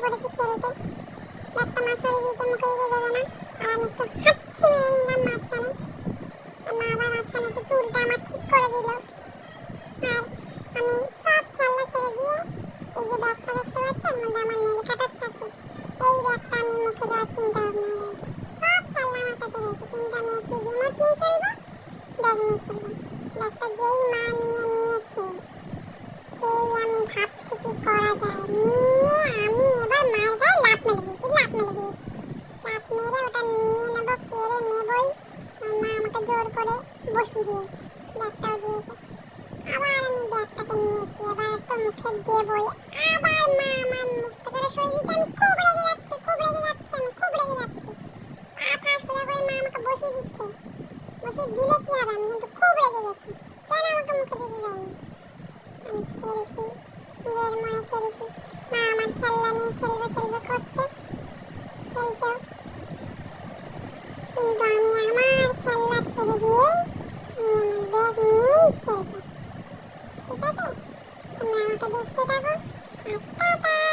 পড়েছি খেলতে। ব্যাগটা মা সরিয়ে দিয়েছে, মুখে দিতে দেবে না। আর আমি একটু হাঁচি মেরে নিলাম মাঝখানে। মা আবার মাঝখানে একটু চুলটা আমার ঠিক করে দিল। আর আমি সব খেলনা ছেড়ে দিয়ে এই যে ব্যাগটা দেখতে পাচ্ছেন, মধ্যে আমার নেল কাটার থাকে, এই ব্যাগটা আমি মুখে দেওয়ার চিন্তা ভাবনায় রয়েছি। সব খেলনা আমার কাছে রয়েছে, কিন্তু আমি একটু রিমোট নিয়ে খেলবো, ব্যাগ নিয়ে খেলবো। ব্যাগটা যেই মা নিয়ে নিয়েছে, সেই আমি ভাবছি কি করা যায়। নিয়ে আমি এবার মায়ের গায়ে লাফ মেরে দিয়েছি। লাফ মেরে ওটা নিয়ে নেবো, কেড়ে নেবই। মা আমাকে জোর করে বসিয়ে দিয়েছে, ব্যাগটাও দিয়েছে। আবার আমি ব্যাগটাকে নিয়েছি, এবার তো মুখে দেবই। আবার মা আমার মুখ থেকে সরিয়ে দিয়েছে। আমি খুব রেগে যাচ্ছি, আমি খুব রেগে যাচ্ছি। পা সোজা করে মা আমাকে বসিয়ে দিচ্ছে। বসিয়ে দিলে কি হবে, আমি কিন্তু খুব রেগে গেছি। কেন আমাকে মুখে দিতে দেয়নি? আমি খেলছি, নিজের মনে খেলছি। মা আমার খেলনা নিয়ে খেলবে করছে, খেলছেও। কিন্তু আমি আমার খেলনা ছেড়ে দিয়ে ব্যাগ নিয়েই খেলবো। ঠিক আছে, তোমরা আমাকে দেখতে থাকো। আর টাটা।